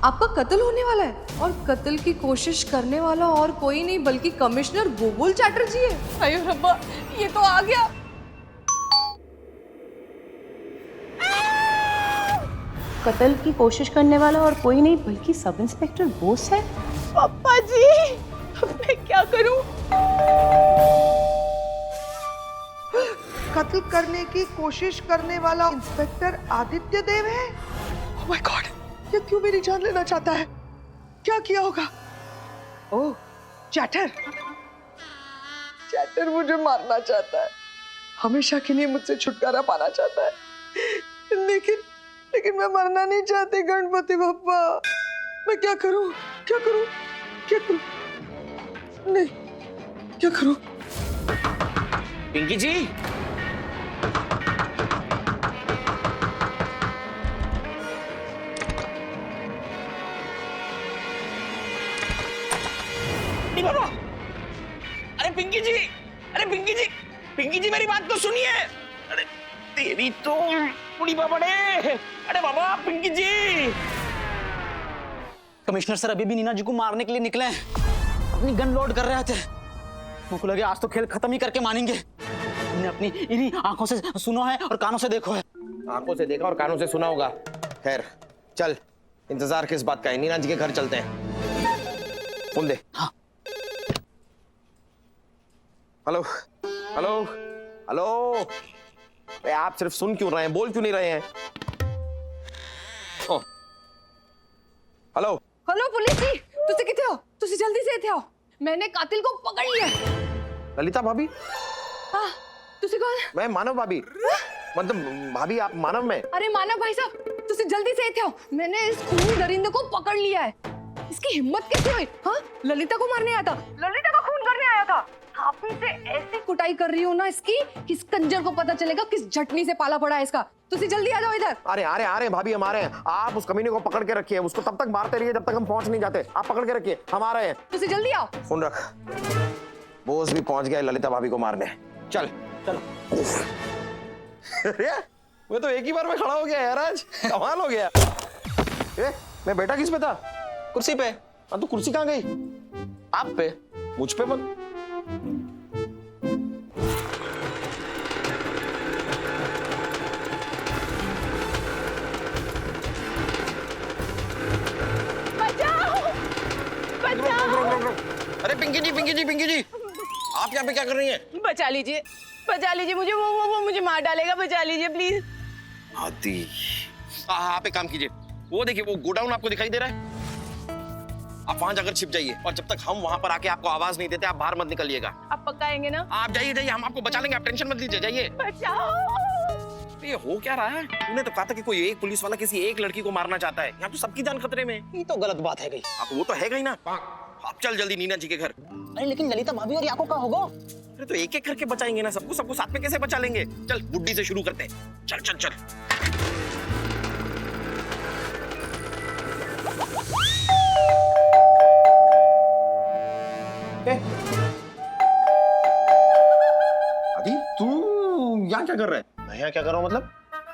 आपका कत्ल होने वाला है और कत्ल की कोशिश करने वाला और कोई नहीं बल्कि कमिश्नर बुलबुल चैटर्जी है। अयो रब्बा, ये तो आ गया। कत्ल की कोशिश करने वाला और कोई नहीं बल्कि सब इंस्पेक्टर बोस है। पापा जी, अब मैं क्या करूं? कत्ल करने की कोशिश करने वाला इंस्पेक्टर आदित्य देव है। ओह माय गॉड, ये क्यों मेरी जान लेना चाहता है? क्या किया होगा? ओह, चैटर मुझे मारना चाहता है, हमेशा के लिए मुझसे छुटकारा पाना चाहता है। लेकिन मैं मरना नहीं चाहती गणपति बप्पा। मैं क्या करूं? नहीं, क्या करूं? पिंकी जी, बाबा, अरे पिंकी जी मेरी बात तो सुनिए। अरे तेरी तो बुढ़ी बाबड़े। अरे बाबा, पिंकी जी। कमिश्नर सर अभी भी नीना जी को मारने के लिए निकले हैं, अपनी गन लोड कर रहे थे। मुझको लगे आज तो खेल खत्म ही करके मानेंगे। हमने अपनी इन्हीं आंखों से सुना है और कानों से देखो है। आंखों से देखा और कानों से सुना होगा। खैर चल, इंतजार किस बात का है, नीना जी के घर चलते हैं। फोन दे। हाँ। हेलो हेलो हेलो, अरे आप सिर्फ सुन क्यों रहे हैं, बोल क्यों नहीं रहे हैं? हेलो हेलो पुलिस जी, तुसी किथे हो? तुसी जल्दी से इथे आओ, मैंने कातिल को पकड़ लिया। ललिता भाभी? हाँ, तुसी कौन? मैं मानव भाभी। मतलब भाभी आप मानव में? अरे मानव भाई साहब, तुसी जल्दी से इथे आओ, मैंने इस खूनी दरिंदे को पकड़ लिया है। इसकी हिम्मत कैसे हुई? हाँ, ललिता को मारने आया था, ललिता का खून करने आया था। आपने से ऐसी कुटाई कर रही हो ना इसकी, किस कंजर को पता चलेगा किस झटनी से पाला पड़ा है इसका। तुसी जल्दी आ जाओ इधर। अरे भाभी हम आ रहे हैं। आप उस कमीने को पकड़ के रखिए, उसको तब तक मारते रहिए जब तक हम पहुंच नहीं जाते। आप पकड़ के रखिए, हम आ रहे हैं। तुसी जल्दी आओ। फोन रख। बोस भी पहुंच गया ललिता भाभी को मारने। चल चलो। मैं तो एक ही बार में खड़ा हो गया यार, आज कमाल हो गया। मैं बैठा किस पे था? कुर्सी पे। हाँ, तो कुर्सी कहाँ गई? आप पे, मुझ पे मत। अरे पिंकी जी, आप यहाँ पे क्या कर रही हैं? बचा लीजिए मुझे, वो मुझे मार डालेगा, बचा लीजिए प्लीज। आदि, आप एक काम कीजिए, वो देखिए वो गोडाउन आपको दिखाई दे रहा है, आप वहां जाकर छिप जाइए और जब तक हम वहां पर आके आपको आवाज नहीं देते आप बाहर मत निकलिएगा। आप पक्का आएंगे ना? आप जाइए, हम आपको बचा लेंगे, आप टेंशन मत लीजिए, जाइए। बचाओ। ये हो क्या रहा है? तूने तो कहा था कि कोई एक पुलिस वाला किसी एक लड़की को मारना चाहता है, यहाँ तो सबकी जान खतरे में। ये तो गलत बात है गई। आप वो तो है ही ना। आप चल जल्दी नीना जी के घर। अरे लेकिन ललिता भाभी और याको का होगा? अरे तो एक एक करके बचाएंगे ना, सबको साथ में कैसे बचा लेंगे? चल बुड्ढी से शुरू करते हैं, चल। अभी तू यहाँ क्या कर रहा है? मैं यहाँ क्या कर रहा हूँ मतलब?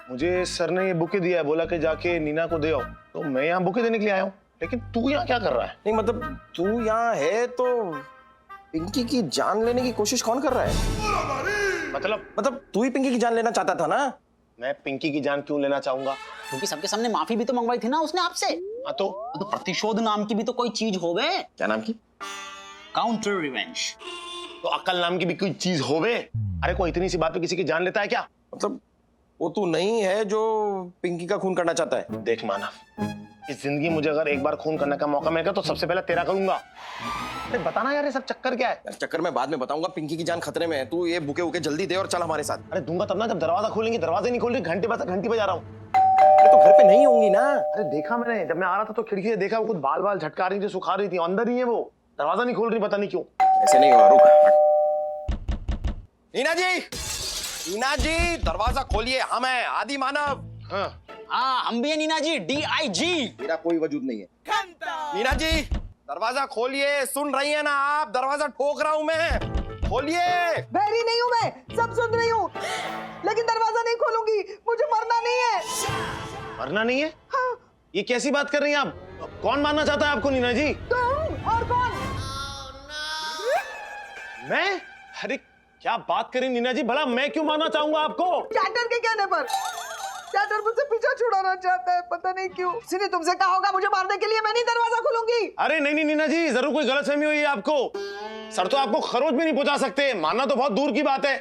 मुझे सर ने ये बुके दिया है, बोला कि जाके नीना को दे आओ, तो मैं यहाँ बुके देने के लिए आया हूँ। लेकिन तू यहाँ क्या कर रहा है? नहीं मतलब तू यहाँ है तो पिंकी की जान लेने की कोशिश कौन कर रहा है? मतलब तू ही पिंकी की जान लेना चाहता था ना? मैं पिंकी की जान क्यों लेना चाहूंगा? क्योंकि सबके सामने माफी भी तो मंगवाई थी ना उसने आपसे। हाँ तो प्रतिशोध नाम की भी तो कोई चीज होवे। क्या नाम की? Counter revenge. तो अक्ल नाम की भी कोई चीज होवे? अरे कोई इतनी सी बात पे किसी की जान लेता है क्या? मतलब वो तू नहीं है जो पिंकी का खून करना चाहता है? देख मानव, इस जिंदगी मुझे अगर एक बार खून करने का मौका मिलेगा तो सबसे पहले तेरा करूंगा। अरे बताना यार ये सब चक्कर क्या है? यार चक्कर में बाद में बताऊंगा, पिंकी की जान खतरे में है। तू ये बुके उके जल्दी दे और चल हमारे साथ। अरे दूंगा तब ना जब दरवाजा खोलेंगे, दरवाजे नहीं खोल रही, घंटी बजा रहा हूँ। अरे तो घर पे नहीं होंगी ना? अरे देखा मैंने, जब मैं आ रहा था तो खिड़की से देखा, वो कुछ बाल झटका रही थी, सुखा रही थी, अंदर ही है वो, दरवाजा नहीं खोल रही, पता नहीं क्यों। ऐसे नहीं होगा, रुक। नीना जी दरवाजा खोलिए, हम हैं आदि मानव। हाँ हम भी है नीना जी, DIG। मेरा कोई वजूद नहीं है। नीना जी दरवाजा खोलिए, सुन रही है ना आप? दरवाजा ठोक रहा हूं मैं, खोलिए। बहरी नहीं हूँ मैं, सब सुन रही हूँ, लेकिन दरवाजा नहीं खोलूंगी, मुझे मरना नहीं है। मरना नहीं है? हाँ। ये कैसी बात कर रही हैं आप? कौन मारना चाहता है आपको नीना जी? तुम और कौन? मैं? अरे क्या बात करें नीना जी, भला मैं क्यों मारना चाहूंगा आपको? कैटर के कहने पर कैटर मुझसे पीछा छुड़ाना चाहता है, पता नहीं क्यों। सिनी तुमसे कहा होगा मुझे मारने के लिए, मैं नहीं दरवाजा खोलूंगी। अरे नहीं नहीं नीना जी, जरूर कोई गलतफहमी हुई है आपको। सर तो आपको खरोच भी नहीं पहुंचा सकते, मानना तो बहुत दूर की बात है।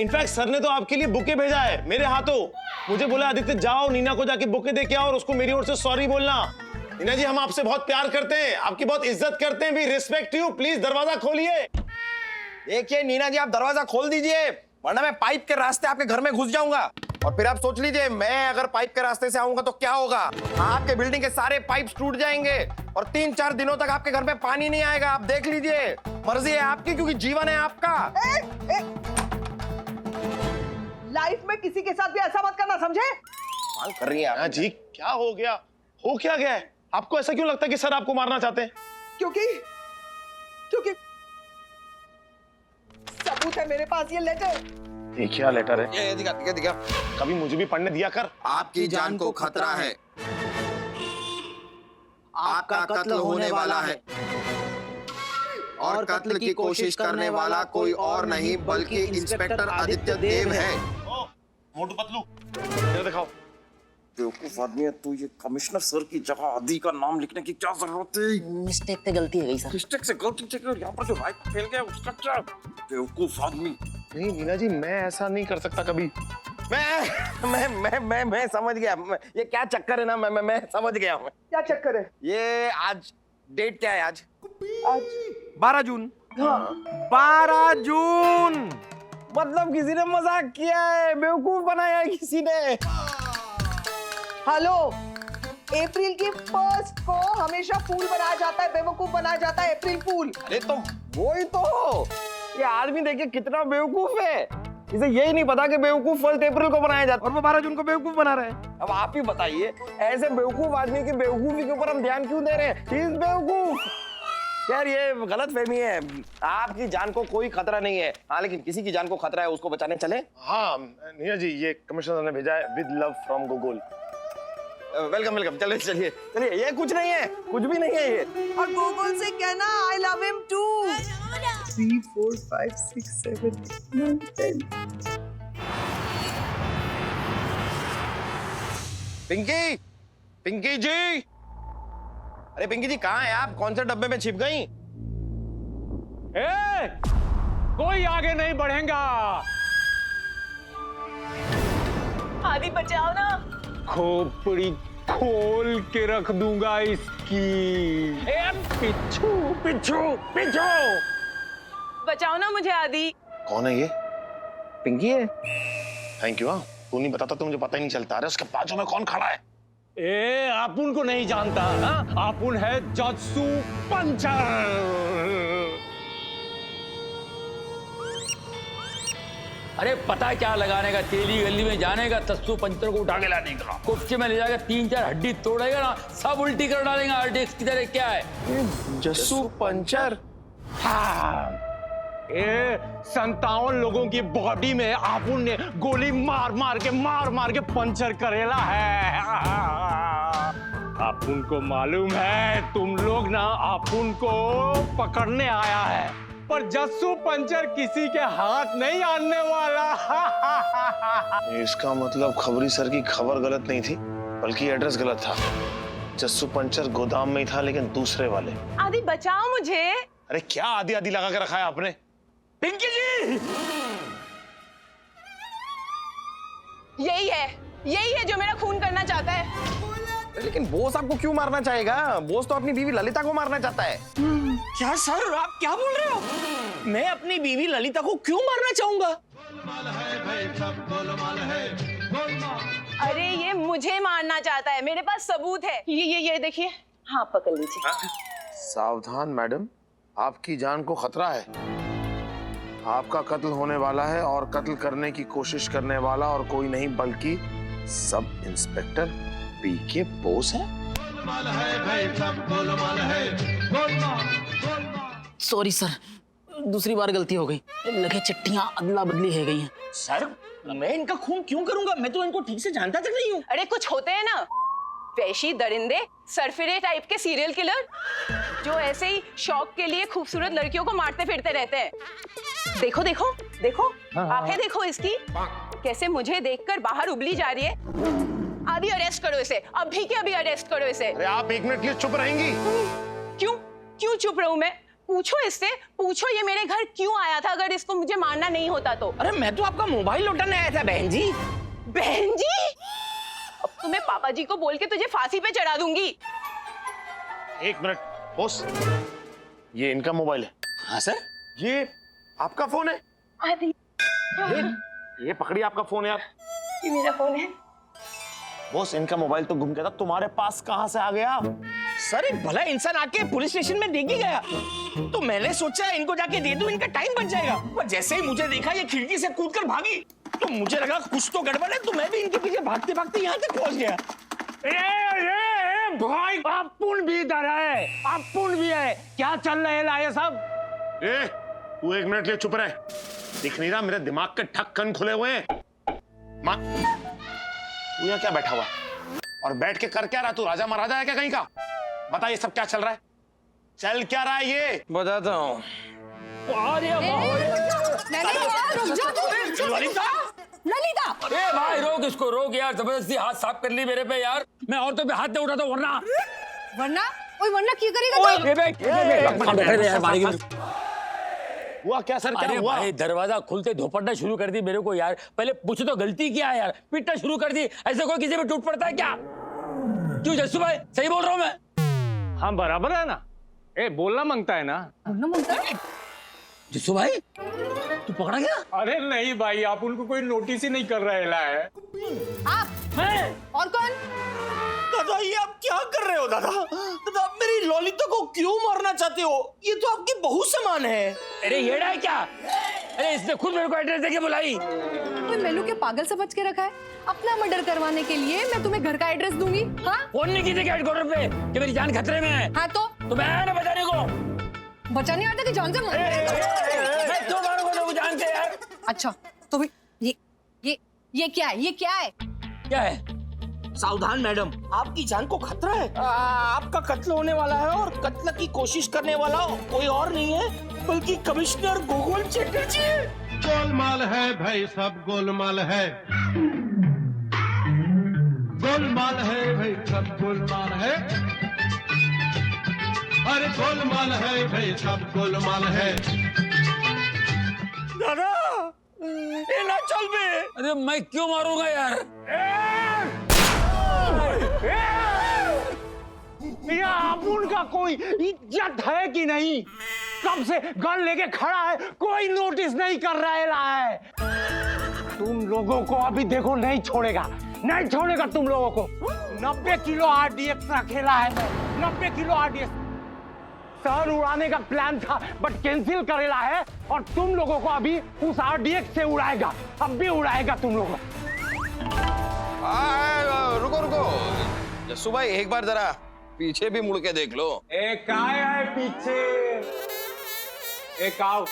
इनफैक्ट सर ने तो आपके लिए बुके भेजा है मेरे हाथों। मुझे बोला आदित्य जाओ नीना को जाके बुके दे के आओ और उसको मेरी ओर से सॉरी बोलना। नीना जी हम आपसे बहुत प्यार करते हैं, आपकी बहुत इज्जत करते हैं, वी रिस्पेक्ट यू। प्लीज दरवाजा खोलिए। देखिए नीना जी, आप दरवाजा खोल दीजिए, वरना मैं पाइप के रास्ते आपके घर में घुस जाऊंगा। और फिर आप सोच लीजिए, मैं अगर पाइप के रास्ते से आऊंगा तो क्या होगा। आपके बिल्डिंग के सारे पाइप्स टूट जाएंगे और 3-4 दिनों तक आपके घर में पानी नहीं आएगा। आप देख लीजिए, मर्जी है आपकी, क्योंकि जीवन है आपका। लाइफ में किसी के साथ भी ऐसा मत करना, समझे? मांग कर रही है हाँ आप। जी, क्या हो गया? हो क्या गया है? आपको ऐसा क्यों लगता है कि सर आपको मारना चाहते हैं? क्योंकि सबूत है मेरे पास, ये लेटर। ये क्या लेटर है? ये दिखा दिखा दिखा। कभी मुझे भी पढ़ने दिया कर। आपकी जान को खतरा है, आपका कत्ल होने वाला है और कत्ल की कोशिश करने वाला कोई और नहीं बल्कि इंस्पेक्टर आदित्य देव है। मोटू पतलू ये दिखाओ। बेवकूफ आदमी है तू, ये कमिश्नर सर की जगह आदि का नाम लिखने की क्या जरूरत थी? मिस्टेक से गलती हो गई सर। मिस्टेक से गलती से यहाँ पर जो राइट फेल गया उसका क्या? बेवकूफ आदमी। नहीं नीना जी, मैं ऐसा नहीं कर सकता कभी। मैं समझ गया। ये क्या चक्कर है ना, मैं समझ गया हूँ। क्या चक्कर है? ये आज डेट क्या है? आज आज 12 जून। हाँ 12 जून मतलब किसी ने मजाक किया है, बेवकूफ बनाया है किसी ने। हेलो, अप्रैल की 1 को हमेशा फूल बनाया जाता है, बेवकूफ बनाया जाता है, अप्रैल फूल। अरे तो वही तो, ये आदमी देखिए कितना बेवकूफ है। इसे यही नहीं पता कि बेवकूफ 1 अप्रैल को बनाया जाता है और वो 12 जून को बेवकूफ बना रहे हैं। अब आप ही बताइए, ऐसे बेवकूफ आदमी की बेवकूफी के ऊपर हम ध्यान क्यों दे रहे हैं? He is बेवकूफ। यार ये गलत फहमी है। आपकी जान को कोई खतरा नहीं है, हाँ, लेकिन किसी की जान को खतरा है, उसको बचाने चले। हाँ नीना जी, ये कमिश्नर ने भेजा है with love from गोगोल। Welcome welcome, चलिए चलिए चलिए। ये कुछ नहीं है, कुछ भी नहीं है ये। और गोगोल से कहना I love him too. 3 4 5 6 7 9 10। Pinky, Pinky ji, अरे पिंकी जी कहाँ है आप? कौन से डब्बे में छिप गई? कोई आगे नहीं बढ़ेगा। आदि बचाओ ना। खोपड़ी खोल के रख दूंगा इसकी। पिच्छू पिच्छू पिच्छू। बचाओ ना मुझे आदि। कौन है ये? पिंकी है। Thank you. हाँ तू नहीं बताता तो मुझे पता ही नहीं चलता। अरे उसके बाजू में कौन खड़ा है? आपुन को नहीं जानता? आपुन है जत्सू पंचर। अरे पता है क्या लगाने का? तेली गली में जाने का, तस्सू पंचर को उठा के लाने का, कुप्चे में ले जाकर 3-4 हड्डी तोड़ेगा ना, सब उल्टी कर डालेगा आरडीएक्स की तरह। क्या है जस्सू पंचर? हाँ, 57 लोगों की बॉडी में आपुन ने गोली मार मार के पंचर करेला है। आपुन को मालूम है तुम लोग ना आपुन को पकड़ने आया है, पर जस्सू पंचर किसी के हाथ नहीं आने वाला। इसका मतलब खबरी सर की खबर गलत नहीं थी, बल्कि एड्रेस गलत था। जस्सू पंचर गोदाम में ही था, लेकिन दूसरे वाले। आदि बचाओ मुझे। अरे क्या आदि आदि लगा के रखा है आपने? पिंकी जी, यही है जो मेरा खून करना चाहता है। लेकिन बोस आपको क्यों मारना चाहेगा? बोस तो अपनी बीवी ललिता को मारना चाहता है। क्या सर, आप क्या बोल रहे हो? मैं अपनी बीवी ललिता को क्यों मारना चाहूंगा? अरे ये मुझे मारना चाहता है, मेरे पास सबूत है। ये देखिए। हाँ पकड़ लीजिए। सावधान मैडम, आपकी जान को खतरा है। आपका कत्ल होने वाला है और कत्ल करने की कोशिश करने वाला और कोई नहीं बल्कि सब इंस्पेक्टर पीके बोस है। सॉरी सर, दूसरी बार गलती हो गई। लगे चिट्ठियां अदला बदली हो गई हैं। सर मैं इनका खून क्यों करूंगा? मैं तो इनको ठीक से जानता तक नहीं हूँ। अरे कुछ होते हैं ना। वैशी दरिंदे, सरफिरे टाइप के सीरियल किलर जो ऐसे ही शौक के लिए खूबसूरत लड़कियों को मारते फिरते रहते हैं। देखो देखो देखो, आंखें देखो इसकी, कैसे मुझे देखकर बाहर उबली जा रही है। अभी अरेस्ट करो इसे, अभी के अभी अरेस्ट करो इसे। अरे आप 1 मिनट के लिए चुप रहेंगी? क्यों क्यों चुप रहूं मैं? पूछो इससे, पूछो ये मेरे घर क्यों आया था अगर इसको मुझे मारना नहीं होता तो। अरे मैं तो आपका मोबाइल लौटाने आया था बहन जी। बहन जी, अब तो मैं पापा जी को बोल के तुझे फांसी पे चढ़ा दूंगी। 1 मिनट बॉस, ये इनका मोबाइल है। हाँ सर। ये आपका फोन है? ये पकड़िए आपका फोन यार। ये मेरा फोन है। बॉस इनका मोबाइल तो गुम गया था, तुम्हारे पास कहां से आ गया? सर एक भला इंसान आके पुलिस स्टेशन में देख ही गया, तो मैंने सोचा इनको जाके दे दूं, इनका टाइम बच जाएगा। पर जैसे ही मुझे देखा ये खिड़की से कूदकर भागी, तो मुझे लगा कुछ तो गड़बड़ है, तो मैं भी इनके पीछे भागते भागते यहाँ तक पहुंच गया। भाई अपुन भी इधर है, अपुन भी है। क्या चल रहा है ये सब? ए, तू 1 मिनट के लिए चुप रहे। दिख नहीं रहा मेरे दिमाग के ढक्कन खुले हुए हैं? मां, तू यहाँ क्या बैठा हुआ है? और बैठ के कर क्या रहा? तू राजा महाराजा है क्या कहीं का? बता ये सब क्या चल रहा है? चल क्या रहा है ये? बताता हूँ। ललिता, ललिता, ए भाई रोक इसको, रोक यार, जबरदस्ती हाथ साफ कर ली मेरे पे यार। मैं औरतों पे हाथ नहीं उठाता वरना वरना क्या करेगा? हुआ क्या सर, क्या अरे हुआ? भाई दरवाजा खुलते धोपटना शुरू कर दी मेरे को यार। पहले पूछ तो गलती क्या है यार, पीटना शुरू कर दी। ऐसे कोई किसी पे टूट पड़ता है क्या? क्यों जस्सू भाई, सही बोल रहा हूँ मैं? हाँ बराबर है ना। ए बोलना मांगता है ना। जस्सू भाई तू पकड़ा गया? अरे नहीं भाई, आप उनको कोई नोटिस ही नहीं कर रहा है। आप मैं? और कौन? दादा ये आप क्या कर रहे हो दादा? दादा आप मेरी ललिता को क्यों मारना चाहते हो? ये तो आपकी बहू समान है। अरे येड़ा है क्या? अरे इसने खुद मेरे को एड्रेस देके बुलाई। कोई मेनू के पागल समझ के रखा है? अपना मर्डर करवाने के लिए मैं तुम्हें घर का एड्रेस दूंगी। हाँ? फोन नहीं की थी हेडक्वार्टर पे कि मेरी जान खतरे में है? हाँ तो मैं आया ना बताने को। बचा नहीं आता कि जान से मैं क्यों मारूंगा तो जान से यार। अच्छा तो भी ये क्या है? ये क्या है? क्या है? सावधान मैडम, आपकी जान को खतरा है। आपका कत्ल होने वाला है और कत्ल की कोशिश करने वाला कोई और नहीं है बल्कि कमिश्नर गोगोल चटर्जी है। गोलमाल है भाई, सब गोलमाल है। गोलमाल है भाई, सब गोलमाल है। अरे गोलमाल है भाई, सब गोलमाल है। दादा ये ना चल बे। अरे मैं क्यों मारूंगा यार? या अपुन का कोई इज्जत है कि नहीं? कब से गन लेके खड़ा है, कोई नोटिस नहीं कर रहा है। तुम लोगों को अभी देखो नहीं छोड़ेगा, नहीं छोड़ेगा तुम लोगों को। 90 किलो RDX रखेला है मैं, 90 किलो RDX। शहर उड़ाने का प्लान था बट कैंसिल करेला है और तुम लोगों को अभी उस RDX से उड़ाएगा, अब भी उड़ाएगा तुम लोगों को। रुको रुको जस्सू भाई, एक बार जरा पीछे भी मुड़ के देख लो। एक आया है पीछे, एक आओ।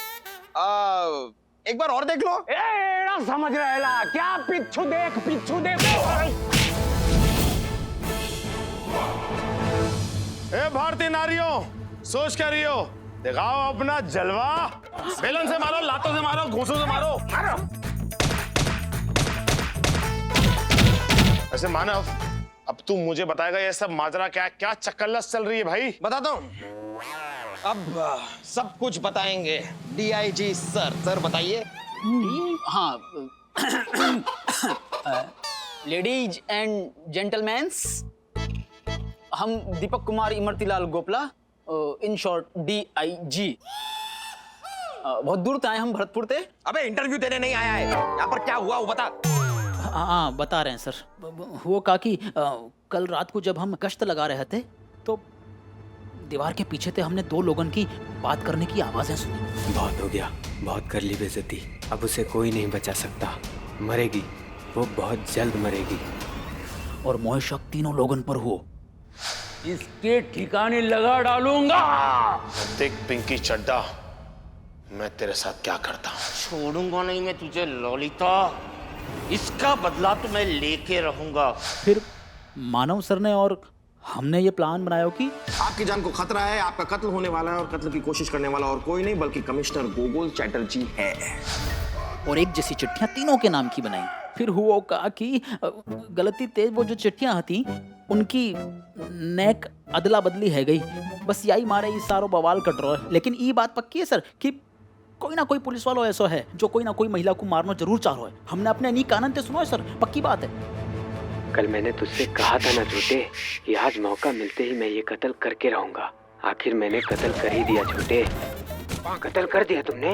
एक बार और देख लो। एड़ा समझ रहेला क्या? पिछू देख, पिछू देख। ए भारतीय नारियों, सोच क्या रही हो? दिखाओ अपना जलवा। बेलन से मारो, लातों से मारो, घूंसों से मारो। ऐसे मानव, अब तू मुझे बताएगा ये सब माजरा क्या है? क्या चक्करलस चल रही है भाई? बताता हूँ, अब सब कुछ बताएंगे। DIG सर बताइए। हाँ लेडीज एंड जेंटलमैन्स, हम Deepak Kumar इमरतीलाल Gopla, in short DIG, बहुत दूर से आए हम, भरतपुर से। अबे इंटरव्यू देने नहीं आया है, यहाँ पर क्या हुआ वो बता। हाँ बता रहे हैं सर। वो कहा कि कल रात को जब हम गश्त लगा रहे थे तो दीवार के पीछे से हमने 2 लोगों की बात करने की आवाजें सुनी। बहुत हो गया, बहुत कर ली बेइज्जती। अब उसे कोई नहीं बचा सकता, मरेगी वो, बहुत जल्द मरेगी। और मोह शक तीनों लोगों पर हो। इसके ठिकाने लगा डालूंगा। देख पिंकी चड्डा, मैं तेरे साथ क्या करता हूँ। छोड़ूंगा नहीं मैं तुझे ललिता, इसका बदला तो मैं लेके रहूंगा। फिर मानव सर ने और हमने ये प्लान बनाया हो कि आपकी जान को खतरा है, आपका कत्ल होने वाला है और कत्ल की कोशिश करने वाला और कोई नहीं बल्कि कमिश्नर गोगोल चैटर्जी है। और एक जैसी चिट्ठियां तीनों के नाम की बनाई। फिर हुआ कहा कि गलती तेज वो जो चिट्ठियां थी उनकी नेक अदला बदली है गई। बस यही मारे इस सारो बवाल कट रहा है। लेकिन ये बात पक्की है सर कि कोई ना कोई पुलिस वालों ऐसा है जो कोई ना कोई महिला को मारना जरूर चाह रहा है। हमने अपने अनी कानन से सुना है सर, पक्की बात है। कल मैंने तुझसे कहा था ना छोटे कि आज मौका मिलते ही मैं ये कत्ल करके रहूंगा। आखिर मैंने कत्ल कर ही दिया छोटे, कत्ल कर दिया तुमने।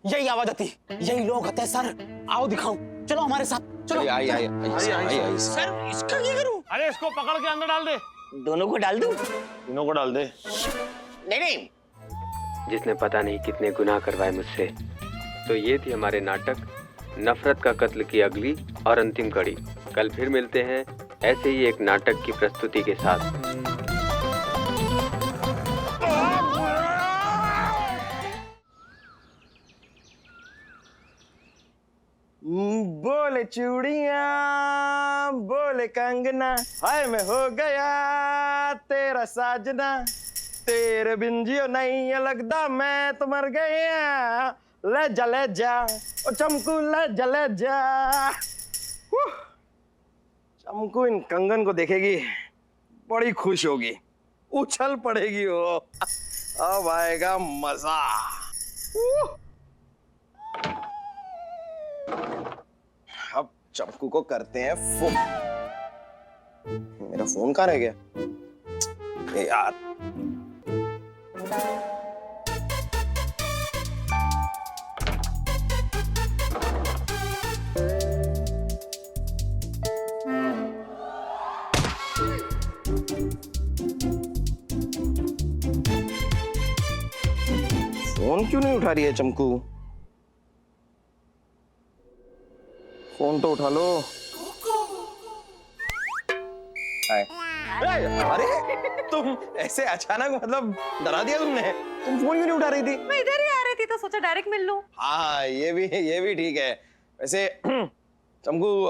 यही आवाज आती, यही लोग आते हैं सर। आओ दिखाओ, चलो हमारे साथ चलो। आई सर इसका क्या करूं? अरे इसको पकड़ के अंदर डाल दे। दोनों को डाल दूं? तीनों को डाल दे। नहीं। जिसने पता नहीं कितने गुनाह करवाए मुझसे। तो ये थी हमारे नाटक नफरत का कत्ल की अगली और अंतिम कड़ी। कल फिर मिलते हैं ऐसे ही एक नाटक की प्रस्तुति के साथ। बोले चूड़ियां बोले कंगना, हाय मैं हो गया तेरा साजना, तेरे बिन जियो नहीं लगता मैं तो मर गया। ले जा ओ चमकू ले जा। चमकू इन कंगन को देखेगी बड़ी खुश होगी, उछल पड़ेगी वो। अब आएगा मजा। अब चमकू को करते हैं फोन। मेरा फोन कहाँ रह गया यार? फोन क्यों नहीं उठा रही है चमकू? फोन तो उठा लो। अरे तुम ऐसे अचानक मतलब डरा दिया तुमने। तुम फोन क्यों नहीं उठा रही थी? मैं इधर ही आ रही थी तो सोचा डायरेक्ट मिल लूं। हाँ ये भी ठीक है। वैसे चमकू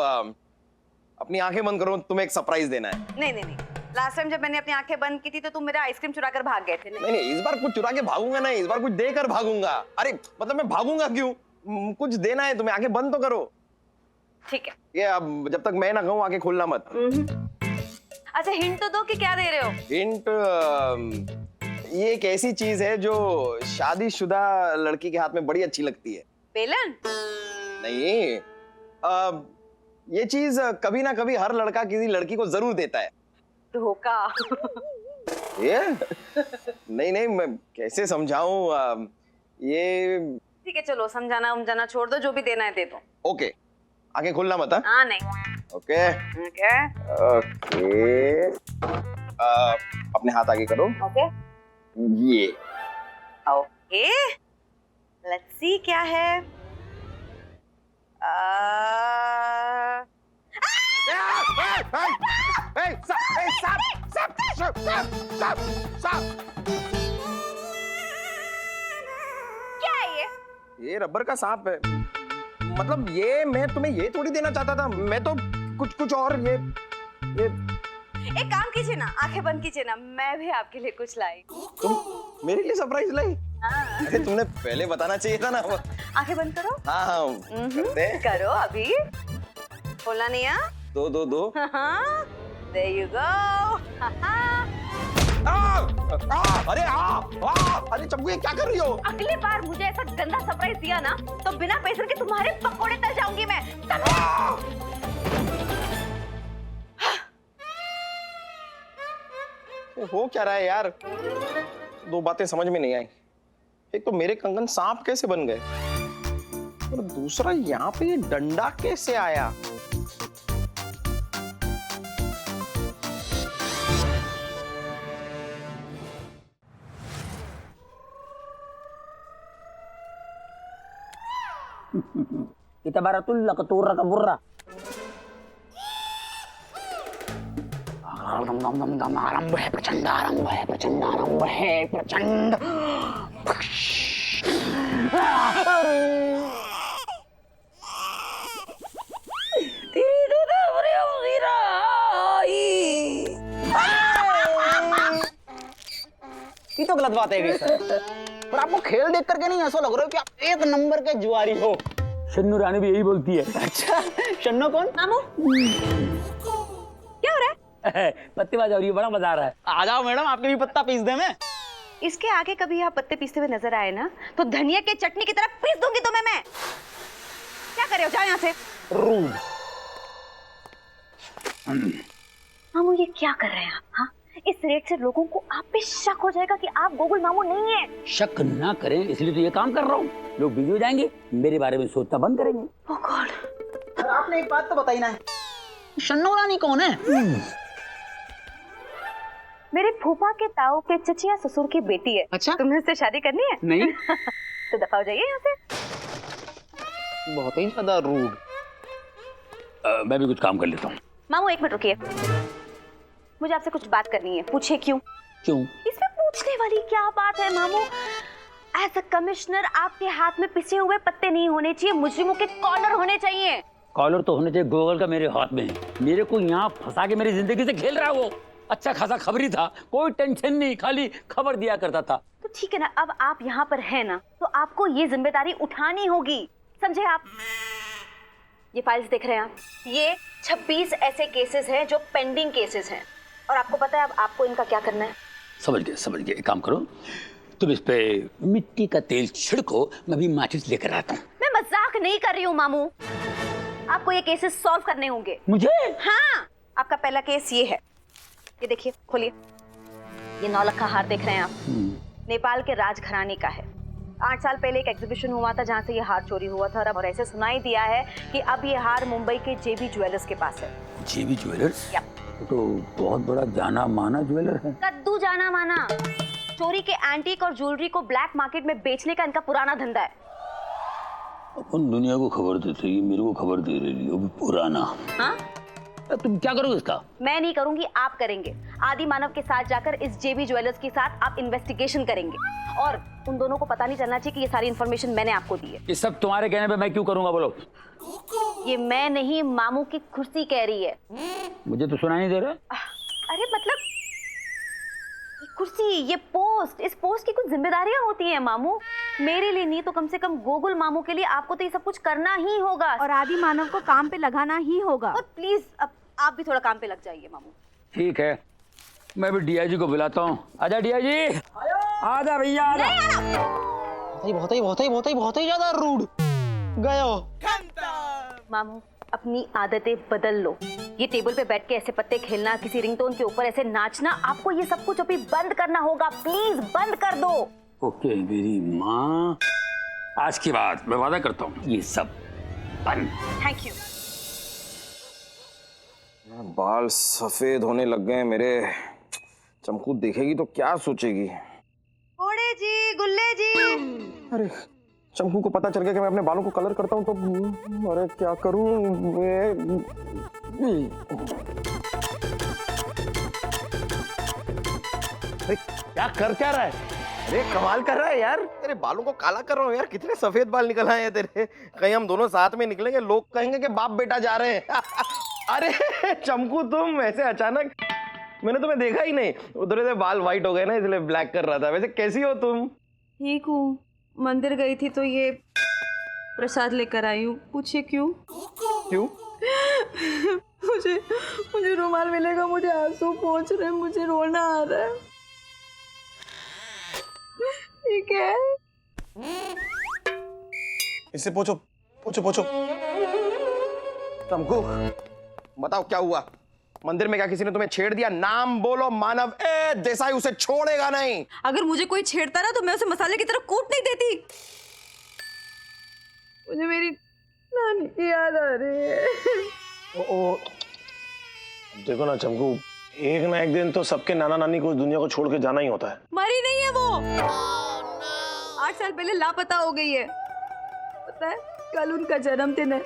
अपनी आंखें बंद करो, तुम्हें एक सरप्राइज देना है। नहीं। लास्ट टाइम जब मैंने अपनी आंखें बंद की थी तो तुम मेरा आइसक्रीम चुरा कर भाग गए थे। नहीं इस बार कुछ चुरा के भागूंगा नहीं, इस बार कुछ देकर भागूंगा। अरे मतलब मैं भागूंगा क्यों? कुछ देना है तुम्हें, आंखें बंद तो करो। ठीक है। ये अब जब तक मैं ना कहूँ आंखें खोलना मत। अच्छा हिंट तो दो कि क्या दे रहे हो? हिंट ये एक ऐसी चीज है जो शादीशुदा लड़की के हाथ में बड़ी अच्छी लगती है। बेलन? नहीं ये चीज कभी ना कभी हर लड़का किसी लड़की को जरूर देता है। धोखा? ये नहीं मैं कैसे समझाऊं? ये ठीक है चलो, समझाना छोड़ दो, जो भी देना है दे दो। ओके आगे खोलना मत। हाँ नहीं। ओके अपने हाथ आगे करो। ओके ये ओके लेट्स सी क्या है। क्या है ये रबर का सांप है। मतलब ये मैं तुम्हें ये थोड़ी देना चाहता था, मैं तो कुछ और। ये एक काम कीजिए ना, आंखें बंद कीजिए ना, मैं भी आपके लिए कुछ लाई। तुम मेरे लिए सरप्राइज लाई? हाँ। अरे तुमने पहले बताना चाहिए था ना। आंखें बंद करो। हाँ करते हैं। करो अभी, खोलना नहीं है। दो There you go. अरे चमकू ये क्या कर रही हो? अगली बार मुझे ऐसा गंदा सरप्राइज दिया ना तो बिना पैसे के तुम्हारे पकोड़े तल जाऊंगी मैं। हो क्या रहा है यार? दो बातें समझ में नहीं आई। एक तो मेरे कंगन सांप कैसे बन गए और दूसरा यहाँ पे ये डंडा कैसे आया? Kita baratullah ketura ke burra. Arambah प्रचंड। तो गलत बात है सर। पर आपको खेल देख करके नहीं ऐसा लग रहा है कि आप एक नंबर के जुआरी हो। शन्नू रानी भी यही बोलती है। अच्छा, शन्नो कौन? मामू क्या हो रहा है? पत्तेबाज हो रही है, बड़ा मजा आ रहा है। आ जाओ मैडम, आपके भी पत्ता पीस दे मैं। इसके आगे कभी यहाँ पत्ते पीसते हुए नजर आए ना तो धनिया के चटनी की तरह पीस दूंगी तुम्हें मैं। क्या कर रहे हो, जाओ यहाँ से। रूड। मामू ये क्या कर रहे हैं आप? हाँ, इस रेट से लोगों को आप पे शक हो जाएगा कि आप गोकुल मामू नहीं है। शक ना करें इसलिए तो ये काम कर रहा हूँ। लोग बिजी हो जाएंगे, मेरे बारे में सोचना बंद करेंगे। ओह गॉड। आपने एक बात तो बताई ना, शन्नो रानी कौन है? मेरे फूफा के ताऊ के चचिया ससुर की बेटी है। अच्छा? तुम्हें उससे शादी करनी है? नहीं। तो दफा हो जाइए यहाँ से। बहुत ही ज्यादा रूड। मैं भी कुछ काम कर लेता हूँ। मामू एक मिनट रुकिए, मुझे आपसे कुछ बात करनी है। पूछिए क्यों? क्यों? इसमें पूछने वाली क्या बात है मामू? एज अ कमिश्नर आपके हाथ में पिसे हुए पत्ते नहीं होने चाहिए, मुजरिमों के कॉलर होने चाहिए। कॉलर तो होने चाहिए गूगल का मेरे हाथ में है। मेरे को यहाँ फंसा के मेरी जिंदगी से खेल रहा है वो। अच्छा खासा खबरी था, कोई टेंशन नहीं, खाली खबर दिया करता था। तो ठीक है ना, अब आप यहाँ पर हैं ना, तो आपको ये जिम्मेदारी उठानी होगी, समझे आप? ये फाइल्स देख रहे हैं आप, ये 26 ऐसे केसेस हैं जो पेंडिंग केसेस हैं, और आपको पता है अब आपको इनका क्या करना है? समझ गए। एक काम करो, तुम इस पे मिट्टी का तेल छिड़को, मैं भी माचिस लेकर आता हूँ। मैं मजाक नहीं कर रही हूँ मामू, आपको ये केसेस सॉल्व करने होंगे। मुझे? हाँ, आपका पहला केस ये है, ये देखिए, खोलिए। ये 9 लाख का हार देख रहे हैं आप, नेपाल के राजघराने का है। 8 साल पहले एक एग्जीबिशन हुआ था जहाँ से ये हार चोरी हुआ था, और ऐसे सुनाई दिया है कि अब ये हार मुंबई के जेबी ज्वेलर्स के पास है। जेबी ज्वेलर्स? या। तो बहुत बड़ा जाना माना ज्वेलर है। कद्दू जाना माना। चोरी के एंटीक और ज्वेलरी को ब्लैक मार्केट में बेचने का इनका पुराना धंधा है। अपन दुनिया को खबर देते, ये मेरे को खबर दे रही है, वो भी पुराना। हाँ? तुम क्या करोगे इसका? मैं नहीं करूंगी, आप करेंगे। आदि मानव के साथ जाकर इस जेबी ज्वेलर्स के साथ आप इन्वेस्टिगेशन करेंगे, और उन दोनों को पता नहीं चलना चाहिए कि ये सारी इन्फॉर्मेशन मैंने आपको दी है। ये सब तुम्हारे कहने पे मैं क्यों करूंगा, बोलो? ये मैं नहीं, मामू की कुर्सी कह रही है। मुझे तो सुनाई नहीं दे रहा। अरे मतलब ये कुर्सी, ये पोस्ट, इस पोस्ट की कुछ जिम्मेदारियां होती हैं मामू। मेरे लिए नहीं तो कम से कम गोकुल मामू के लिए आपको तो ये सब कुछ करना ही होगा, और आदि मानव को काम पे लगाना ही होगा। और प्लीज अब आप भी थोड़ा काम पे लग जाइए मामू। ठीक है, मैं भी डीआईजी को बुलाता हूँ। आजा डीआईजी, आजा भैया, आजा। बहुत ही ज्यादा रूड। गयो। मामू अपनी आदतें बदल लो। ये टेबल पे बैठ के ऐसे पत्ते खेलना, किसी रिंगटोन के ऊपर ऐसे नाचना, आपको ये सब कुछ अभी बंद करना होगा। प्लीज बंद कर दो। ओके मेरी माँ, आज के बाद मैं वादा करता हूँ ये सब बंद। Thank you. बाल सफेद होने लग गए मेरे। चमकू देखेगी तो क्या सोचेगी? ओड़े जी, गुल्ले जी। अरे चमकू को पता चल गया कि मैं अपने बालों को कलर करता हूँ तो अरे क्या करूँ मैं? क्या कर क्या रहा है? अरे कमाल कर रहा है यार, तेरे बालों को काला कर रहा हूँ यार। कितने सफेद बाल निकल आए हैं तेरे। कहीं हम दोनों साथ में निकलेंगे, लोग कहेंगे कि बाप बेटा जा रहे हैं। अरे चमकू तुम ऐसे अचानक, मैंने तुम्हें देखा ही नहीं। उधर से बाल व्हाइट हो गए ना, इसलिए ब्लैक कर रहा था। वैसे कैसी हो तुम? ठीक हूँ, मंदिर गई थी तो ये प्रसाद लेकर आई हूँ। पूछिए क्यों? क्यों? मुझे रुमाल मिलेगा, मुझे आंसू पहुँच रहे हैं, मुझे रोना आ रहा है। ठीक है, इससे पूछो पूछो पूछो। चमकू बताओ क्या हुआ? मंदिर में क्या किसी ने तुम्हें छेड़ दिया? नाम बोलो। मानव ए देसाई उसे छोड़ेगा नहीं। अगर मुझे कोई छेड़ता ना तो मैं उसे मसाले की तरह कूट नहीं देती। मुझे मेरी नानी की याद आ रही है। ओ, देखो ना चमकू, एक ना एक दिन तो सबके नाना नानी को इस दुनिया को छोड़ के जाना ही होता है। मरी नहीं है वो, 8 साल पहले लापता हो गई है। पता है, कल उनका जन्मदिन है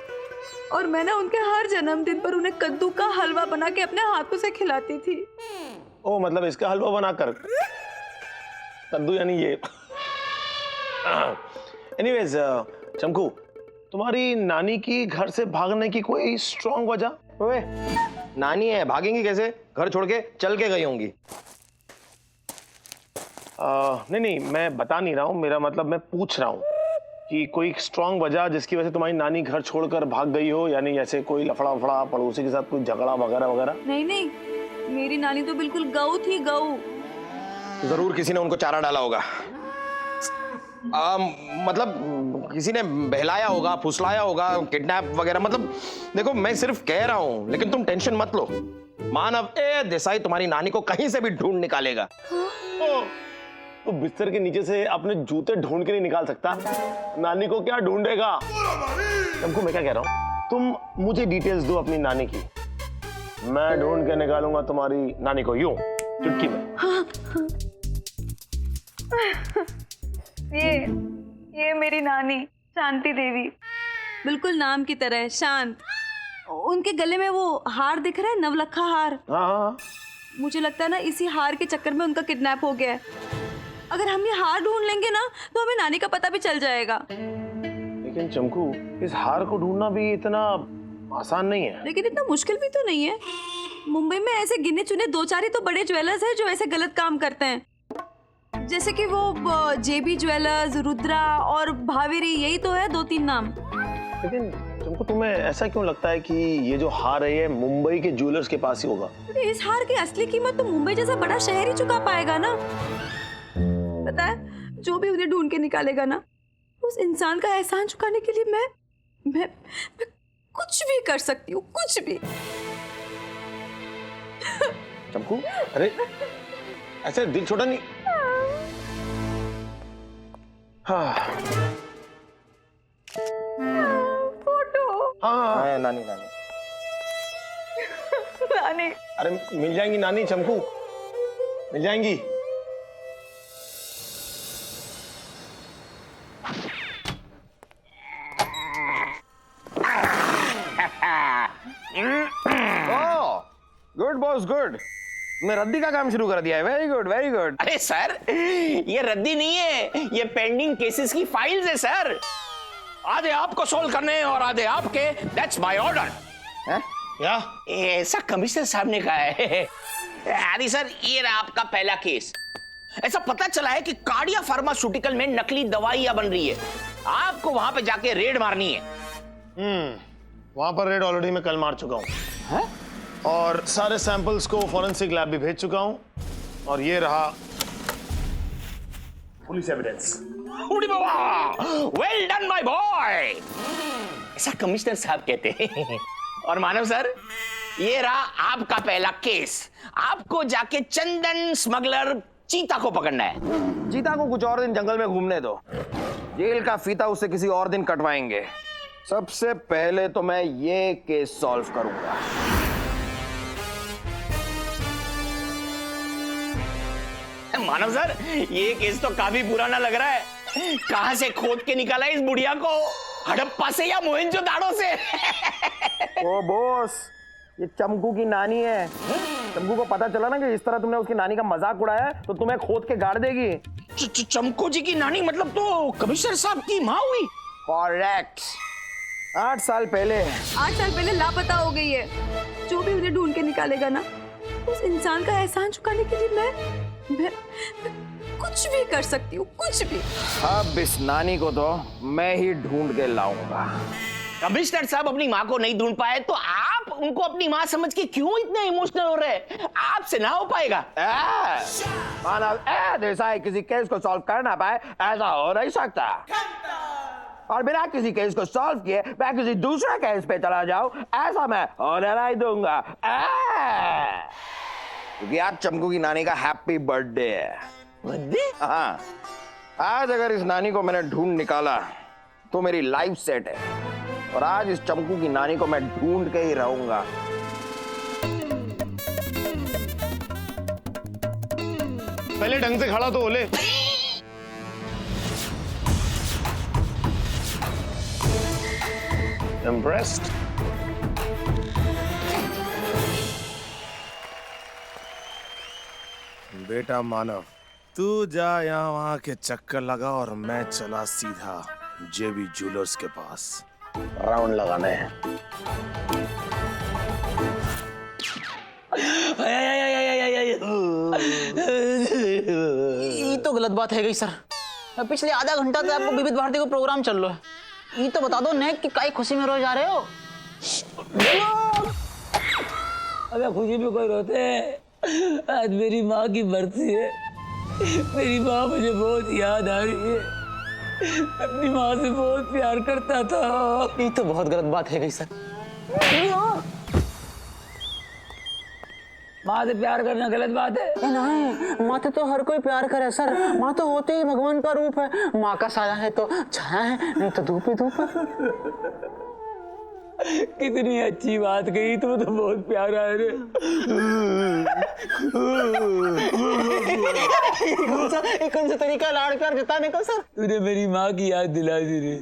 और मैं ना उनके हर जन्मदिन पर उन्हें कद्दू का हलवा बना के अपने हाथों से खिलाती थी। ओ मतलब इसका हलवा बनाकर? कद्दू यानी ये। एनीवेज चमकू, तुम्हारी नानी की घर से भागने की कोई स्ट्रॉन्ग वजह? ओए नानी है, भागेंगी कैसे? घर छोड़ के चल के गई होंगी। नहीं नहीं, मैं बता नहीं रहा हूँ, मेरा मतलब मैं पूछ रहा हूँ कि कोई स्ट्रांग वजह जिसकी वजह से तुम्हारी नानी घर छोड़कर भाग गई हो, यानी जैसे कोई लफड़ा वफड़ा, पड़ोसी के साथ कोई झगड़ा वगैरह वगैरह। नहीं नहीं, मेरी नानी तो बिल्कुल गऊ थी, गऊ। जरूर किसी ने उनको चारा डाला होगा। मतलब किसी ने बहलाया होगा, फुसलाया होगा, किडनैप वगैरह। मतलब देखो, मैं सिर्फ कह रहा हूँ, लेकिन तुम टेंशन मत लो। मानव ए देसाई तुम्हारी नानी को कहीं से भी ढूंढ निकालेगा। तो बिस्तर के नीचे से अपने जूते ढूंढ के नहीं निकाल सकता, नानी को क्या ढूंढेगा? तुमको मैं क्या कह रहा हूँ, तुम मुझे डिटेल्स दो अपनी नानी की, मैं ढूंढ के निकालूंगा तुम्हारी नानी को, यूं चुटकी में। ये मेरी नानी शांति देवी, बिल्कुल नाम की तरह शांत। उनके गले में वो हार दिख रहा है, नवलखा हार। हाँ। मुझे लगता है ना, इसी हार के चक्कर में उनका किडनैप हो गया है। अगर हम ये हार ढूंढ लेंगे ना, तो हमें नानी का पता भी चल जाएगा। लेकिन चमकू, इस हार को ढूंढना भी इतना आसान नहीं है। लेकिन इतना मुश्किल भी तो नहीं है। मुंबई में ऐसे गिने चुने 2-4 ही तो बड़े ज्वेलर्स हैं जो ऐसे गलत काम करते हैं, जैसे कि वो जेबी ज्वेलर्स, रुद्रा और भावेरी, यही तो है 2-3 नाम। लेकिन तुमको, तुम्हें ऐसा क्यों लगता है कि ये जो हार है ये मुंबई के ज्वेलर्स के पास ही होगा? इस हार की असली कीमत तो मुंबई जैसा बड़ा शहर ही चुका पाएगा ना। पता है, जो भी उन्हें ढूंढ के निकालेगा ना, उस इंसान का एहसान चुकाने के लिए मैं कुछ भी कर सकती हूँ, कुछ भी। चमकू, अरे ऐसे दिल छोटा नहीं। हाँ। फोटो। हाँ नानी। नानी। अरे मिल जाएंगी नानी, चमकू मिल जाएंगी। Good boss, good. तुमने रद्दी का काम शुरू कर दिया है। Very good, very good. अरे सर, ये रद्दी नहीं है, ये पेंडिंग केसेस की फाइल्स है सर। आधे आपको सोल्व करने और आधे आपके, दैट्स माय ऑर्डर। क्या? ऐसा कमिश्नर साहब ने कहा है। अरे सर, ये रहा आपका पहला केस। ऐसा पता चला है कि कार्डिया फार्मास्यूटिकल में नकली दवाइयां बन रही है। आपको वहां पे जाके रेड मारनी है। वहां पर रेड ऑलरेडी मैं कल मार चुका हूँ, और सारे सैंपल्स को फॉरेंसिक लैब भी भेज चुका हूँ, और ये रहा police evidence. Well done my boy, ऐसा कमिश्नर साहब कहते हैं। और मानव सर, ये रहा आपका पहला केस। आपको जाके चंदन स्मगलर चीता को पकड़ना है। चीता को कुछ और दिन जंगल में घूमने दो, जेल का फीता उससे किसी और दिन कटवाएंगे। सबसे पहले तो मैं ये केस सॉल्व करूंगा। मानव सर, ये केस तो काफी पुराना लग रहा है। कहां से खोद के निकाला इस बुढ़िया को? हड़प्पा से या मोहनजोदाड़ो से? ओ बॉस, ये चमकू की नानी है। चमकू को पता चला ना कि इस तरह तुमने उसकी नानी का मजाक उड़ाया, तो तुम्हें खोद के गाड़ देगी। चमकू जी की नानी मतलब तो कमिश्नर साहब की माँ हुई? करेक्ट। 8 साल पहले 8 साल पहले लापता हो गई है। जो भी उन्हें ढूंढ के निकालेगा ना, उस इंसान का एहसान चुकाने के लिए मैं कुछ भी कर सकती हूँ, कुछ भी। अब इस नानी को तो मैं ही ढूंढ के लाऊंगा। कमिश्नर साहब अपनी माँ को नहीं ढूंढ पाए, तो आप उनको अपनी माँ समझ के क्यों इतने इमोशनल हो रहे हैं? आपसे ना हो पाएगा। मानव देसाई किसी केस को सॉल्व कर ना पाए, ऐसा हो नहीं सकता। और बिना किसी केस को सॉल्व किए मैं किसी दूसरे केस पे चला जाऊं, ऐसा मैं होने नहीं दूंगा। क्योंकि आज चमकू की नानी का हैप्पी बर्थडे है। बर्थडे? हाँ, आज अगर इस नानी को मैंने ढूंढ निकाला तो मेरी लाइफ सेट है, और आज इस चमकू की नानी को मैं ढूंढ के ही रहूंगा। पहले ढंग से खड़ा तो हो ले। Impressed? बेटा मानव, तू जा यहाँ वहाँ के चक्कर लगा, और मैं चला सीधा जेबी ज्वेलर्स के पास राउंड लगाने हैं। ये तो बात है गई सर। पिछले आधा घंटा से आपको विविध भारती को प्रोग्राम चल रहा है। ये तो बता दो नेक कि काई खुशी में रोज आ रहे हो। अबे खुशी में कोई रोते हैं? आज मेरी माँ की बरसी है। मेरी माँ मुझे बहुत याद आ रही है। अपनी माँ से बहुत प्यार करता था। ये तो बहुत गलत बात है गई सर। माँ से प्यार करना गलत बात है? नहीं, माँ तो हर कोई प्यार करे सर। माँ तो होते ही भगवान का रूप है। माँ का साया है तो छाया है, नहीं तो धूप ही धूप है। कितनी अच्छी बात कही, तुम तो बहुत प्यारा है रे। कौन सा तरीका लाड़ प्यार जताने का सर? तूने मेरी माँ की याद दिला दी रे।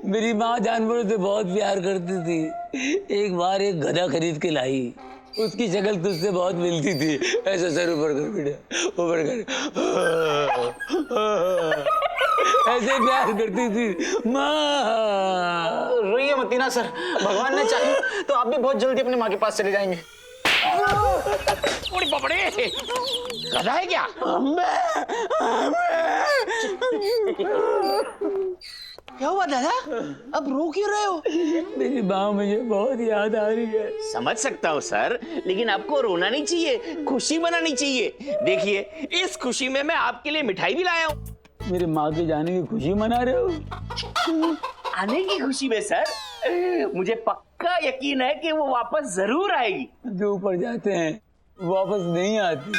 मेरी माँ जानवरों से बहुत प्यार करती थी। एक बार एक गधा खरीद के लाई। उसकी शक्ल तुझसे बहुत मिलती थी। ऐसा सर ऊपर कर बेटा, ऊपर कर। ऐसे प्यार करती थी माँ। रोइए मत ना सर। भगवान ने चाहे तो आप भी बहुत जल्दी अपनी माँ के पास चले जाएंगे। गधा है क्या? क्या हुआ दादा? अब रो क्यों रहे हो? मेरी माँ मुझे बहुत याद आ रही है। समझ सकता हूँ सर, लेकिन आपको रोना नहीं चाहिए, खुशी मनानी चाहिए। देखिए, इस खुशी में मैं आपके लिए मिठाई भी लाया हूँ। मेरे माँ के जाने की खुशी मना रहे हो? आने की खुशी में सर मुझे पक्का यकीन है कि वो वापस जरूर आएगी। जो ऊपर जाते हैं वापस नहीं आती।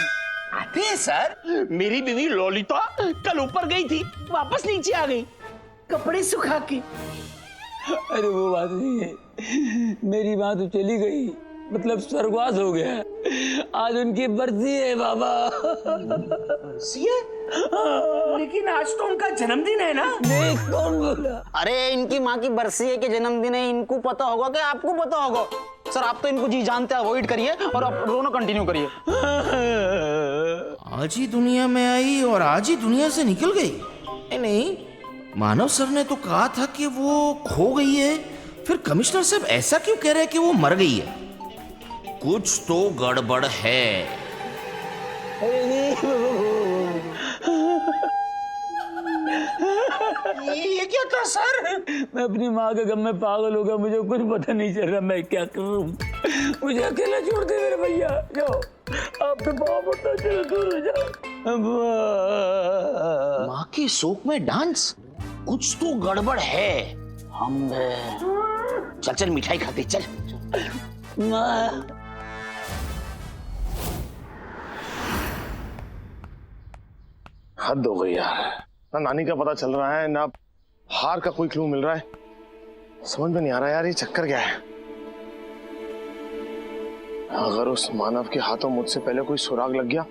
आते हैं सर। मेरी बीवी ललिता कल ऊपर गई थी, वापस नीचे आ गई कपड़े सुखा के। अरे वो बात नहीं है। मेरी माँ तो चली गई, मतलब स्वर्गवास हो गया। आज उनकी बरसी है बाबा। बरसी है? लेकिन आज तो उनका जन्मदिन है ना? नहीं, कौन बोला? अरे इनकी माँ की बरसी है कि जन्मदिन है, इनको पता होगा कि आपको पता होगा? सर आप तो इनको जी जानते अवॉइड करिए और आप रोना कंटिन्यू करिए। आज ही दुनिया में आई और आज ही दुनिया से निकल गई? नहीं, मानव सर ने तो कहा था कि वो खो गई है। फिर कमिश्नर साहब ऐसा क्यों कह रहे हैं कि वो मर गई है? कुछ तो गड़बड़ है। ये क्या था सर? मैं अपनी माँ के गम में पागल हो गया। मुझे कुछ पता नहीं चल रहा मैं क्या करूं। मुझे अकेला छोड़ दे मेरे भैया। जाओ, आपके पाँव पड़ता, चलो दूर हो जाओ। माँ के शोक में डांस, कुछ तो गड़बड़ है। हम चल चल मिठाई खाते चल। माँ हद हो गई यार। ना नानी का पता चल रहा है, ना हार का कोई क्लू मिल रहा है। समझ में नहीं आ रहा यार ये चक्कर क्या है। अगर उस मानव के हाथों मुझसे पहले कोई सुराग लग गया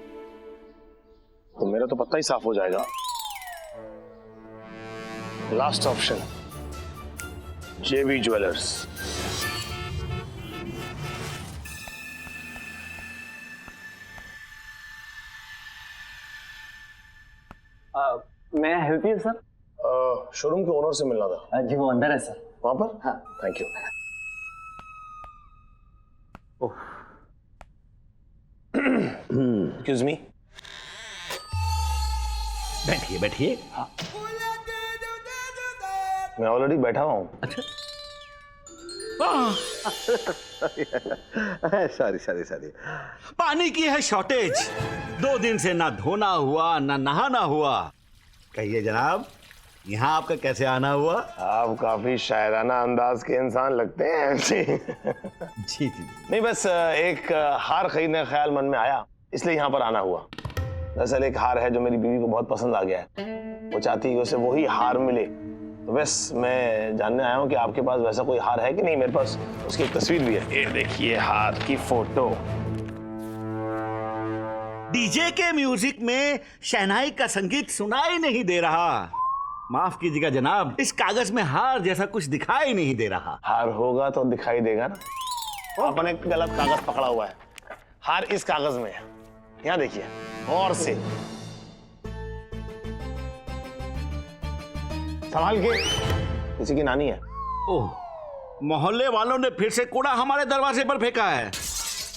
तो मेरा तो पत्ता ही साफ हो जाएगा। लास्ट ऑप्शन, जेबी ज्वेलर्स। मैं हेल्प यू सर? शोरूम के ओनर से मिलना था। जी वो अंदर है सर। वहां पर? हाँ। Thank you. Excuse me. बैठिए बैठिए। मैं ऑलरेडी बैठा हुआ हूँ। अच्छा। Sorry sorry sorry. पानी की है शॉर्टेज। 2 दिन से ना धोना हुआ ना नहाना हुआ। कहिए जनाब, यहाँ आपका कैसे आना हुआ? आप काफी शायराना अंदाज के इंसान लगते हैं। जी जी। नहीं, बस एक हार खरीदने का ख्याल मन में आया, इसलिए यहाँ पर आना हुआ। दरअसल एक हार है जो मेरी बीवी को बहुत पसंद आ गया है। वो चाहती है कि उसे वही हार मिले। तो बस मैं जानने आया हूँ कि आपके पास वैसा कोई हार है कि नहीं। मेरे पास उसकी एक तस्वीर भी है। ये देखिए हार की फोटो। डीजे के म्यूजिक में शहनाई का संगीत सुनाई नहीं दे रहा। माफ कीजिएगा जनाब, इस कागज में हार जैसा कुछ दिखाई नहीं दे रहा। हार होगा तो दिखाई देगा ना। आपने गलत कागज पकड़ा हुआ है। हार इस कागज में है, यहाँ देखिए और से संभाल के। किसी की नानी है। ओह, मोहल्ले वालों ने फिर से कूड़ा हमारे दरवाजे पर फेंका है।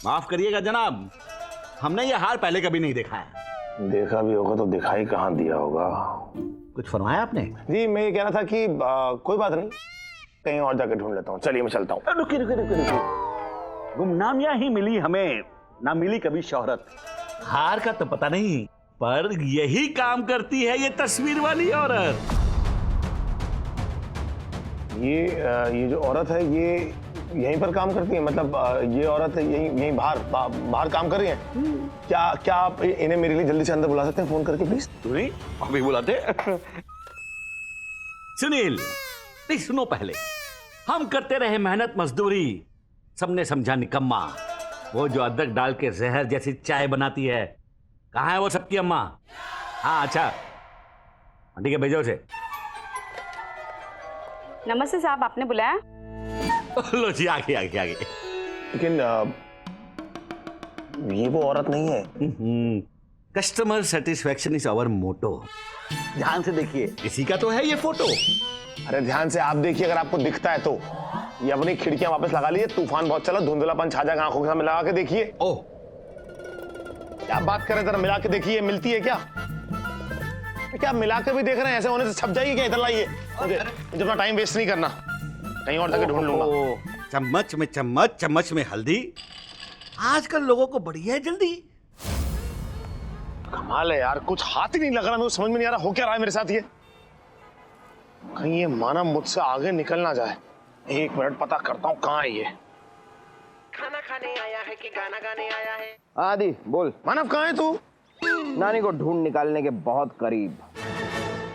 माफ करिएगा जनाब, हमने ये हार पहले कभी नहीं देखा है। देखा भी होगा तो दिखाई कहाँ दिया होगा। कुछ फरमाया आपने? जी मैं ये कह रहा था कि कोई बात नहीं, कहीं और जाकर ढूंढ लेता हूँ। चलिए मैं चलता हूँ। रुकिए। गुमनामियां ही मिली हमें, ना मिली कभी शोहरत। हार का तो पता नहीं, पर यही काम करती है ये तस्वीर वाली औरत। ये जो औरत है ये यहीं पर काम करती है? मतलब ये औरत यहीं बाहर काम कर रही है? क्या आप इन्हें मेरे लिए जल्दी से अंदर बुला सकते हैं फोन करके प्लीज? नहीं अभी बुलाते। सुनील नहीं, सुनो पहले। हम करते रहे मेहनत मजदूरी, सबने समझा निकम्मा। वो जो अदरक डाल के जहर जैसी चाय बनाती है, कहाँ है वो सबकी अम्मा? हाँ अच्छा ठीक है, भेजो उसे। नमस्ते साहब, आपने बुलाया? लो जी, आगे। लेकिन ये वो औरत नहीं है। Customer satisfaction is our motto. ध्यान से देखिए, इसी का तो है ये फोटो। अरे ध्यान से आप देखिए, अगर आपको दिखता है तो। ये अपनी खिड़कियां वापस लगा लीजिए, तूफान बहुत चला, धुंधलापन छा जाएगा, आंखों के सामने लगा के देखिए। ओह क्या बात करें, जरा मिला के देखिए, मिलती है क्या? क्या मिला के भी देख रहे हैं? ऐसे होने से छप जाएगी क्या? इधर लाइए, मुझे अपना टाइम वेस्ट नहीं करना, कहीं और जाके ढूंढ लूंगा। चम्मच में चम्मच, चम्मच में हल्दी। आजकल लोगों को बढ़िया है जल्दी। कमाल है यार, कुछ हाथ ही नहीं लग रहा, मुझे समझ में नहीं आ रहा हो क्या रहा है मेरे साथ। ये कहीं ये मानव मुझसे आगे निकल ना जाए। एक मिनट पता करता हूँ कहाँ है ये। खाना खाने आया है कि गाना गाने आया है? आदि बोल। मानव कहाँ है तू? नानी को ढूंढ निकालने के बहुत करीब।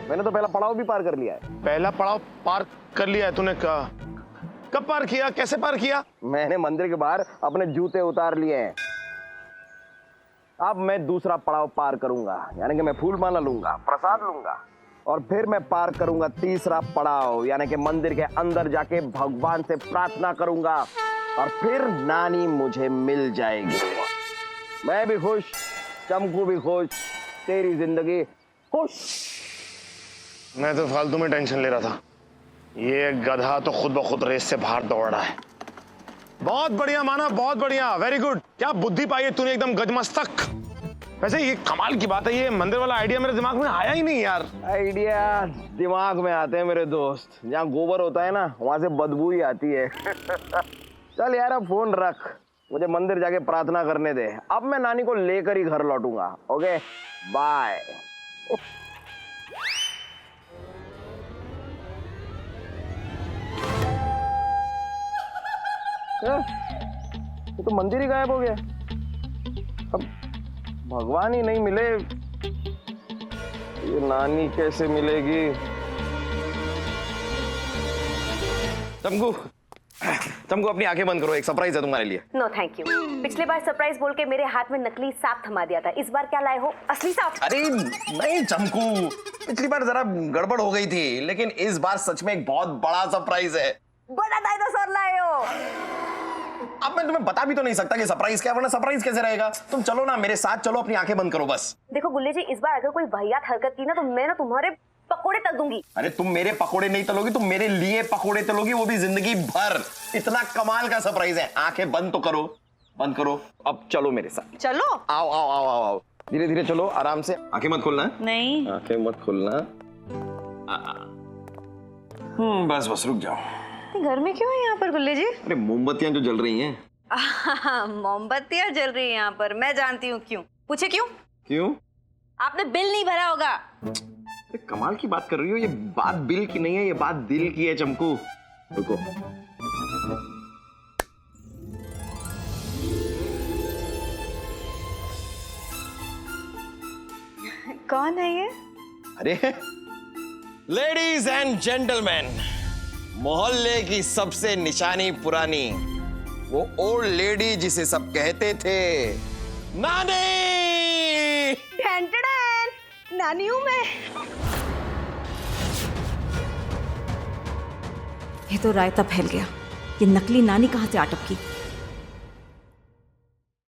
मैंने तो पहला पड़ाव भी पार कर लिया है। पहला पड़ाव पार कर लिया है तूने? कब पार किया, कैसे पार किया? मैंने मंदिर के बाहर अपने जूते उतार लिए हैं। अब मैं दूसरा पड़ाव पार करूंगा, यानी कि मैं फूल माला लूंगा, प्रसाद लूंगा, और फिर मैं पार करूंगा तीसरा पड़ाव, यानी कि मंदिर के अंदर जाके भगवान से प्रार्थना करूंगा, और फिर नानी मुझे मिल जाएगी। मैं भी खुश, चमकू भी खुश, तेरी जिंदगी खुश। मैं तो फालतू में टेंशन ले रहा था। ये गधा तो खुद ब खुद रेस से बाहर दौड़ रहा है। बहुत बढ़िया माना, बहुत बढ़िया, वेरी गुड। क्या बुद्धि पाई है तूने, एकदम गजमस्तक। वैसे ये कमाल की बात है, ये मंदिर वाला आइडिया मेरे दिमाग में आया ही नहीं यार। आइडिया दिमाग में आते हैं मेरे दोस्त, जहाँ गोबर होता है ना वहां से बदबू ही आती है। चल यार अब फोन रख, मुझे मंदिर जाके प्रार्थना करने दे। अब मैं नानी को लेकर ही घर लौटूंगा। Okay bye. ये तो मंदिर ही गायब हो गया। अब भगवान ही नहीं मिले, ये नानी कैसे मिलेगी? तुमको अपनी आंखें बंद करो, एक सरप्राइज है तुम्हारे लिए। No thank you. पिछली बार सरप्राइज बोल के मेरे हाथ में नकली सांप थमा दिया था, इस बार क्या लाए हो? असली सांप? अरे नहीं चमकू, पिछली बार जरा गड़बड़ हो गई थी, लेकिन इस बार सच में एक बहुत बड़ा सरप्राइज है। बड़ा डायनासोर लाए हो? अब मैं तुम्हें बता भी तो नहीं सकता कि सरप्राइज क्या, वरना सरप्राइज कैसे रहेगा। तुम चलो ना मेरे साथ, चलो, अपनी आंखें बंद करो बस। देखो गुल्ले जी, इस बार अगर कोई वाहियात हरकत की ना तो मैं ना तुम्हारे पकोड़े तल दूंगी। अरे तुम मेरे पकोड़े नहीं तलोगी, तुम मेरे लिए पकोड़े तलोगी, वो भी जिंदगी भर। इतना कमाल का सरप्राइज है। आंखें बंद तो करो, बंद करो। अब चलो मेरे साथ। चलो। आओ आओ आओ आओ आओ, धीरे धीरे चलो, आराम से। आंखें मत खोलना। नहीं, आंखें मत खोलना। बस बस रुक जाओ। घर में क्यों है यहाँ पर गुल्ले जी? अरे मोमबत्तियां जो जल रही हैं। मोमबत्तियां जल रही हैं यहाँ पर, मैं जानती हूँ क्यों। पूछे क्यों? क्यों? आपने बिल नहीं भरा होगा। अरे कमाल की बात कर रही हो, ये बात बिल की नहीं है, ये बात दिल की है चमकू। रुको। कौन है ये? अरे लेडीज एंड जेंटलमैन, मोहल्ले की सबसे निशानी पुरानी, वो ओल्ड लेडी जिसे सब कहते थे नानी। नानी हूं मैं। ये तो रायता फैल गया। ये नकली नानी कहां से आ टपकी?